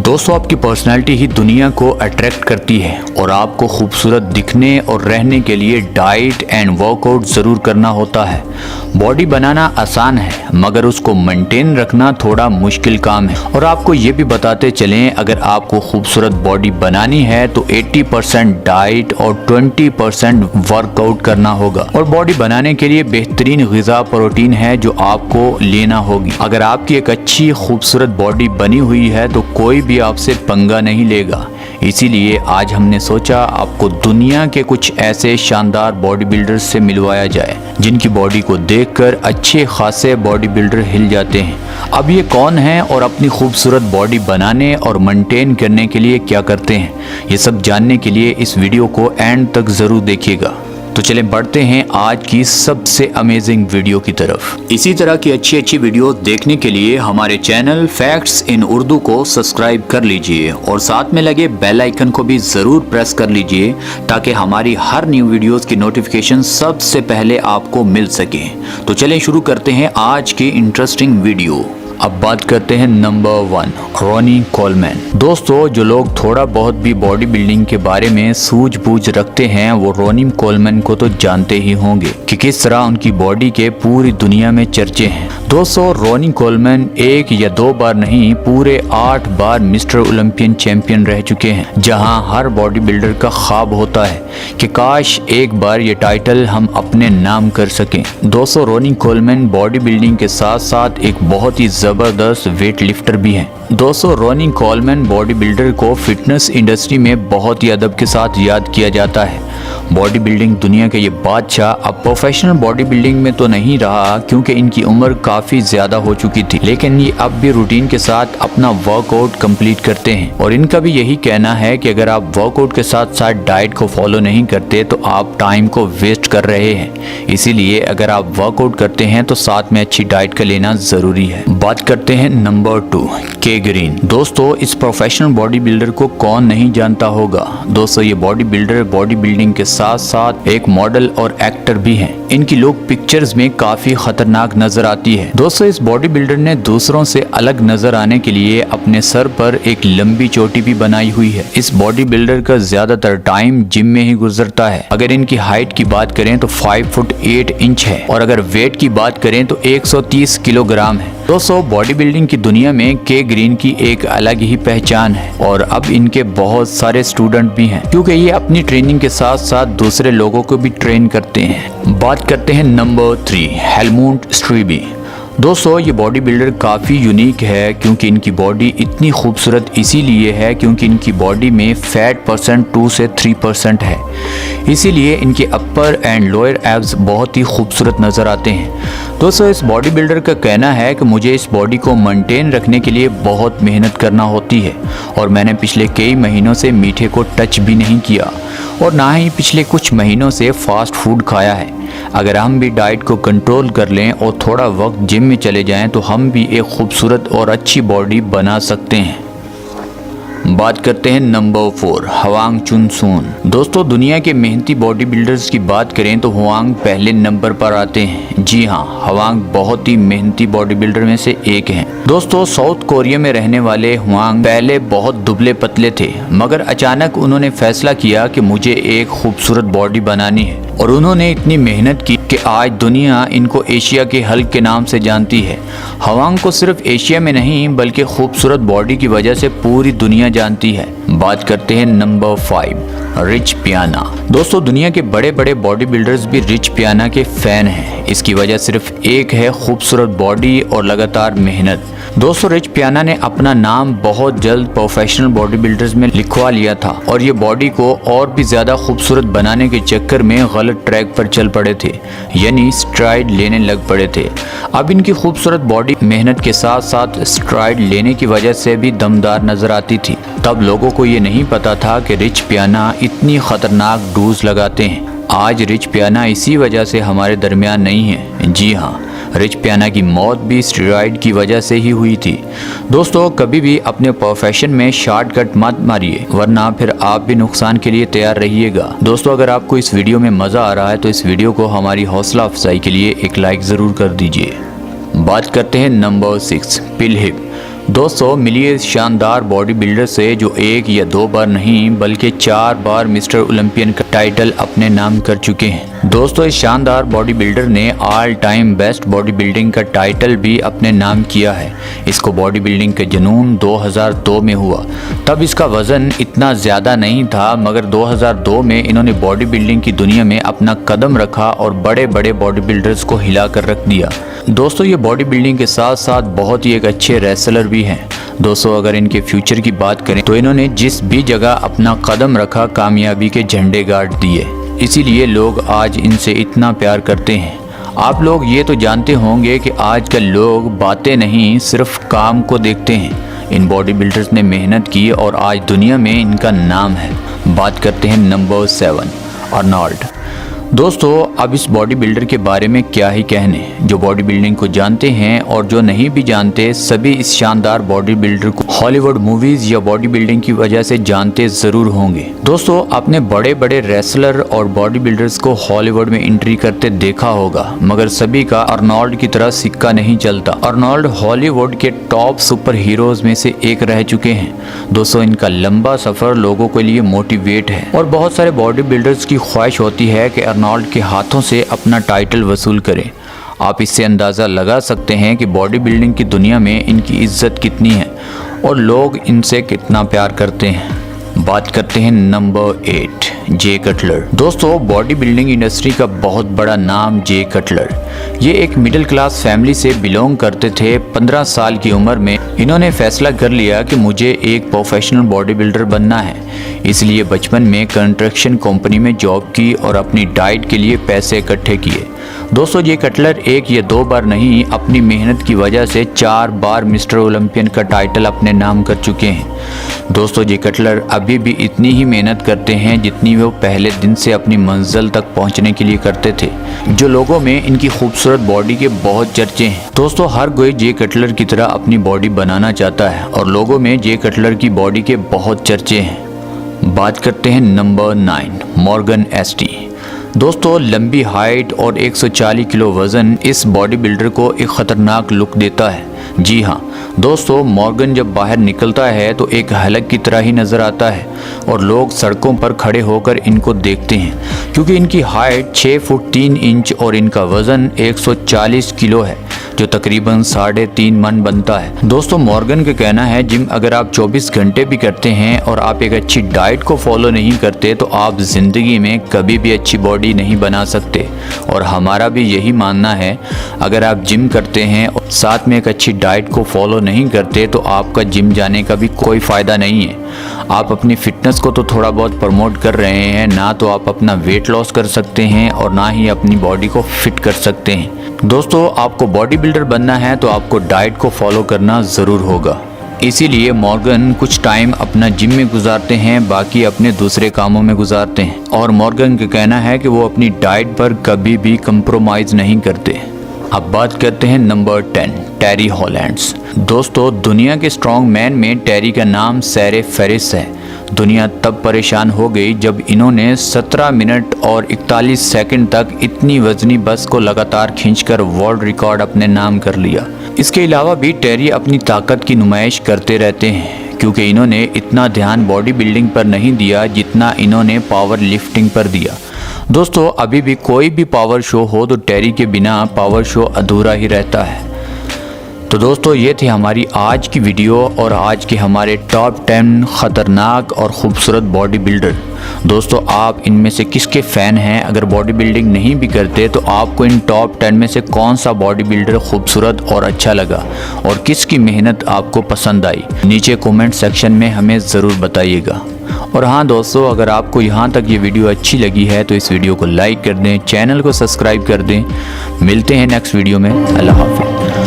दोस्तों आपकी पर्सनालिटी ही दुनिया को अट्रैक्ट करती है और आपको खूबसूरत दिखने और रहने के लिए डाइट एंड वर्कआउट ज़रूर करना होता है। बॉडी बनाना आसान है मगर उसको मेंटेन रखना थोड़ा मुश्किल काम है। और आपको ये भी बताते चलें, अगर आपको खूबसूरत बॉडी बनानी है तो 80% डाइट और 20% वर्कआउट करना होगा। और बॉडी बनाने के लिए बेहतरीन ग़िज़ा प्रोटीन है जो आपको लेना होगी। अगर आपकी एक अच्छी खूबसूरत बॉडी बनी हुई है तो कोई भी आपसे पंगा नहीं लेगा। इसीलिए आज हमने सोचा आपको दुनिया के कुछ ऐसे शानदार बॉडी बिल्डर्स से मिलवाया जाए जिनकी बॉडी को देखकर अच्छे खासे बॉडी बिल्डर हिल जाते हैं। अब ये कौन है और अपनी खूबसूरत बॉडी बनाने और मेंटेन करने के लिए क्या करते हैं, ये सब जानने के लिए इस वीडियो को एंड तक ज़रूर देखिएगा। तो चलें बढ़ते हैं आज की सबसे अमेजिंग वीडियो की तरफ। इसी तरह की अच्छी वीडियो देखने के लिए हमारे चैनल फैक्ट्स इन उर्दू को सब्सक्राइब कर लीजिए और साथ में लगे बेल आइकन को भी ज़रूर प्रेस कर लीजिए ताकि हमारी हर न्यू वीडियोस की नोटिफिकेशन सबसे पहले आपको मिल सके। तो चलें शुरू करते हैं आज की इंटरेस्टिंग वीडियो। अब बात करते हैं नंबर 1, रॉनी कोलमैन। दोस्तों जो लोग थोड़ा बहुत भी बॉडी बिल्डिंग के बारे में सूझबूझ रखते हैं वो रॉनी कोलमैन को तो जानते ही होंगे कि किस तरह उनकी बॉडी के पूरी दुनिया में चर्चे हैं। दोस्तों रॉनी कोलमैन एक या दो बार नहीं पूरे 8 बार मिस्टर ओलंपियन चैंपियन रह चुके हैं, जहां हर बॉडी बिल्डर का ख्वाब होता है कि काश एक बार ये टाइटल हम अपने नाम कर सकें। दोस्तों रॉनी कोलमैन बॉडी बिल्डिंग के साथ साथ एक बहुत ही जबरदस्त वेट लिफ्टर भी हैं। दोस्तों रॉनी कोलमैन बॉडी बिल्डर को फिटनेस इंडस्ट्री में बहुत ही अदब के साथ याद किया जाता है। बॉडी बिल्डिंग दुनिया के ये बादशाह अब प्रोफेशनल बॉडी बिल्डिंग में तो नहीं रहा क्योंकि इनकी उम्र काफ़ी ज़्यादा हो चुकी थी, लेकिन ये अब भी रूटीन के साथ अपना वर्कआउट कंप्लीट करते हैं। और इनका भी यही कहना है कि अगर आप वर्कआउट के साथ साथ डाइट को फॉलो नहीं करते तो आप टाइम को वेस्ट कर रहे हैं। इसीलिए अगर आप वर्कआउट करते हैं तो साथ में अच्छी डाइट का लेना ज़रूरी है। बात करते हैं नंबर 2, के ग्रीन। दोस्तों इस प्रोफेशनल बॉडी बिल्डर को कौन नहीं जानता होगा। दोस्तों ये बॉडी बिल्डर बॉडी बिल्डिंग के साथ साथ एक मॉडल और एक्टर भी हैं। इनकी लुक पिक्चर्स में काफी खतरनाक नजर आती है। दोस्तों इस बॉडी बिल्डर ने दूसरों से अलग नजर आने के लिए अपने सर पर एक लंबी चोटी भी बनाई हुई है। इस बॉडी बिल्डर का ज्यादातर टाइम जिम में ही गुजरता है। अगर इनकी हाइट की बात करें तो 5 फुट 8 इंच है और अगर वेट की बात करें तो 130 किलोग्राम है। दोस्तों बॉडी बिल्डिंग की दुनिया में के ग्रीन की एक अलग ही पहचान है और अब इनके बहुत सारे स्टूडेंट भी हैं क्योंकि ये अपनी ट्रेनिंग के साथ साथ दूसरे लोगों को भी ट्रेन करते हैं। बात करते हैं नंबर 3, हेलमुट स्ट्रीबी। दोस्तों ये बॉडी बिल्डर काफ़ी यूनिक है क्योंकि इनकी बॉडी इतनी खूबसूरत इसीलिए है क्योंकि इनकी बॉडी में फैट परसेंट 2 से 3% है। इसीलिए इनके अपर एंड लोअर एब्स बहुत ही खूबसूरत नज़र आते हैं। दोस्तों इस बॉडी बिल्डर का कहना है कि मुझे इस बॉडी को मेंटेन रखने के लिए बहुत मेहनत करना होती है और मैंने पिछले कई महीनों से मीठे को टच भी नहीं किया और ना ही पिछले कुछ महीनों से फास्ट फूड खाया है। अगर हम भी डाइट को कंट्रोल कर लें और थोड़ा वक्त जिम में चले जाएं तो हम भी एक खूबसूरत और अच्छी बॉडी बना सकते हैं। बात करते हैं नंबर 4, हवांग चुनसुन। दोस्तों दुनिया के मेहनती बॉडी बिल्डर्स की बात करें तो हुआंग पहले नंबर पर आते हैं। जी हाँ, हवांग बहुत ही मेहनती बॉडी बिल्डर में से एक हैं। दोस्तों साउथ कोरिया में रहने वाले हुआंग पहले बहुत दुबले पतले थे मगर अचानक उन्होंने फैसला किया कि मुझे एक खूबसूरत बॉडी बनानी है और उन्होंने इतनी मेहनत की कि आज दुनिया इनको एशिया के हल्क के नाम से जानती है। हवांग को सिर्फ एशिया में नहीं बल्कि खूबसूरत बॉडी की वजह से पूरी दुनिया जानती है। बात करते हैं नंबर 5, रिच पियाना। दोस्तों दुनिया के बड़े बड़े बॉडी बिल्डर्स भी रिच पियाना के फैन हैं। इसकी वजह सिर्फ एक है, खूबसूरत बॉडी और लगातार मेहनत। दोस्तों रिच पियाना ने अपना नाम बहुत जल्द प्रोफेशनल बॉडी बिल्डर्स में लिखवा लिया था और ये बॉडी को और भी ज्यादा खूबसूरत बनाने के चक्कर में गलत ट्रैक पर चल पड़े थे, यानी स्ट्राइड लेने लग पड़े थे। अब इनकी खूबसूरत बॉडी मेहनत के साथ साथ स्ट्राइड लेने की वजह से भी दमदार नजर आती थी। तब लोगों को ये नहीं पता था कि रिच पियाना इतनी खतरनाक डोज लगाते हैं। आज रिच पियाना इसी वजह से हमारे दरमियान नहीं है। जी हाँ, रिच पियाना की मौत भी स्टेरॉइड की वजह से ही हुई थी। दोस्तों कभी भी अपने प्रोफेशन में शॉर्टकट मत मारिए वरना फिर आप भी नुकसान के लिए तैयार रहिएगा। दोस्तों अगर आपको इस वीडियो में मज़ा आ रहा है तो इस वीडियो को हमारी हौसला अफजाई के लिए एक लाइक ज़रूर कर दीजिए। बात करते हैं नंबर 6, पिल हिप। दोस्तों मिलिए इस शानदार बॉडी बिल्डर से जो 1 या 2 बार नहीं बल्कि 4 बार मिस्टर ओलंपियन का टाइटल अपने नाम कर चुके हैं। दोस्तों इस शानदार बॉडी बिल्डर ने all time best body building का टाइटल भी अपने नाम किया है। इसको बॉडी बिल्डिंग का जुनून 2002 में हुआ। तब इसका वजन इतना ज़्यादा नहीं था, मगर 2002 में इन्होंने बॉडी बिल्डिंग की दुनिया में अपना कदम रखा और बड़े बड़े बॉडी बिल्डर्स को हिला कर रख दिया। दोस्तों ये बॉडी बिल्डिंग के साथ साथ बहुत ही एक अच्छे रेसलर भी हैं। दोस्तों अगर इनके फ्यूचर की बात करें तो इन्होंने जिस भी जगह अपना कदम रखा कामयाबी के झंडे गाड़ दिए, इसीलिए लोग आज इनसे इतना प्यार करते हैं। आप लोग ये तो जानते होंगे कि आजकल लोग बातें नहीं सिर्फ काम को देखते हैं। इन बॉडी बिल्डर्स ने मेहनत की और आज दुनिया में इनका नाम है। बात करते हैं नंबर 7 आर्नोल्ड। दोस्तों अब इस बॉडी बिल्डर के बारे में क्या ही कहने, जो बॉडी बिल्डिंग को जानते हैं और जो नहीं भी जानते सभी इस शानदार बॉडी बिल्डर को हॉलीवुड मूवीज या बॉडी बिल्डिंग की वजह से जानते जरूर होंगे। दोस्तों आपने बड़े बड़े रेसलर और बॉडी बिल्डर्स को हॉलीवुड में एंट्री करते देखा होगा, मगर सभी का आर्नोल्ड की तरह सिक्का नहीं चलता। आर्नोल्ड हॉलीवुड के टॉप सुपर हीरोज में से एक रह चुके हैं। दोस्तों इनका लंबा सफर लोगों के लिए मोटिवेट है और बहुत सारे बॉडी बिल्डर्स की ख्वाहिश होती है कि आर्नोल्ड के हाथों से अपना टाइटल वसूल करें। आप इससे अंदाज़ा लगा सकते हैं कि बॉडी बिल्डिंग की दुनिया में इनकी इज्जत कितनी है और लोग इनसे कितना प्यार करते हैं। बात करते हैं नंबर 8 जे कटलर। दोस्तों बॉडी बिल्डिंग इंडस्ट्री का बहुत बड़ा नाम जे कटलर। ये एक मिडिल क्लास फैमिली से बिलोंग करते थे। 15 साल की उम्र में इन्होंने फैसला कर लिया कि मुझे एक प्रोफेशनल बॉडी बिल्डर बनना है, इसलिए बचपन में कंस्ट्रक्शन कंपनी में जॉब की और अपनी डाइट के लिए पैसे इकट्ठे किए। दोस्तों ये कटलर 1 या 2 बार नहीं अपनी मेहनत की वजह से 4 बार मिस्टर ओलंपियन का टाइटल अपने नाम कर चुके हैं। दोस्तों ये कटलर अभी भी इतनी ही मेहनत करते हैं जितनी वो पहले दिन से अपनी मंजिल तक पहुंचने के लिए करते थे, जो लोगों में इनकी खूबसूरत बॉडी के बहुत चर्चे हैं। दोस्तों हर कोई जे कटलर की तरह अपनी बॉडी बनाना चाहता है और लोगों में जे कटलर की बॉडी के बहुत चर्चे हैं। बात करते हैं नंबर 9 मॉर्गन एसटी। दोस्तों लंबी हाइट और 140 किलो वज़न इस बॉडी बिल्डर को एक ख़तरनाक लुक देता है। जी हाँ दोस्तों मॉर्गन जब बाहर निकलता है तो एक हलक की तरह ही नज़र आता है और लोग सड़कों पर खड़े होकर इनको देखते हैं, क्योंकि इनकी हाइट 6 फुट 3 इंच और इनका वज़न 140 किलो है, जो तकरीबन 3.5 मन बनता है। दोस्तों मॉर्गन का कहना है जिम अगर आप 24 घंटे भी करते हैं और आप एक अच्छी डाइट को फॉलो नहीं करते तो आप ज़िंदगी में कभी भी अच्छी बॉडी नहीं बना सकते। और हमारा भी यही मानना है, अगर आप जिम करते हैं और साथ में एक अच्छी डाइट को फॉलो नहीं करते तो आपका जिम जाने का भी कोई फ़ायदा नहीं है। आप अपनी फ़िटनेस को तो थोड़ा बहुत प्रमोट कर रहे हैं, ना तो आप अपना वेट लॉस कर सकते हैं और ना ही अपनी बॉडी को फिट कर सकते हैं। दोस्तों आपको बॉडी बिल्डर बनना है तो आपको डाइट को फॉलो करना ज़रूर होगा। इसीलिए मॉर्गन कुछ टाइम अपना जिम में गुजारते हैं, बाकी अपने दूसरे कामों में गुजारते हैं। और मॉर्गन का कहना है कि वो अपनी डाइट पर कभी भी कंप्रोमाइज़ नहीं करते। अब बात करते हैं नंबर 10 टेरी हॉलैंड्स। दोस्तों दुनिया के स्ट्रॉन्ग मैन में टेरी का नाम सर फेरिस है। दुनिया तब परेशान हो गई जब इन्होंने 17 मिनट और 41 सेकंड तक इतनी वजनी बस को लगातार खींचकर वर्ल्ड रिकॉर्ड अपने नाम कर लिया। इसके अलावा भी टेरी अपनी ताकत की नुमाइश करते रहते हैं, क्योंकि इन्होंने इतना ध्यान बॉडी बिल्डिंग पर नहीं दिया जितना इन्होंने पावर लिफ्टिंग पर दिया। दोस्तों अभी भी कोई भी पावर शो हो तो टेरी के बिना पावर शो अधूरा ही रहता है। तो दोस्तों ये थी हमारी आज की वीडियो और आज के हमारे टॉप 10 ख़तरनाक और ख़ूबसूरत बॉडी बिल्डर। दोस्तों आप इनमें से किसके फ़ैन हैं? अगर बॉडी बिल्डिंग नहीं भी करते तो आपको इन टॉप 10 में से कौन सा बॉडी बिल्डर खूबसूरत और अच्छा लगा और किसकी मेहनत आपको पसंद आई? नीचे कमेंट सेक्शन में हमें ज़रूर बताइएगा। और हाँ दोस्तों अगर आपको यहाँ तक ये वीडियो अच्छी लगी है तो इस वीडियो को लाइक कर दें, चैनल को सब्सक्राइब कर दें। मिलते हैं नेक्स्ट वीडियो में। अल्लाह हाफ़िज़।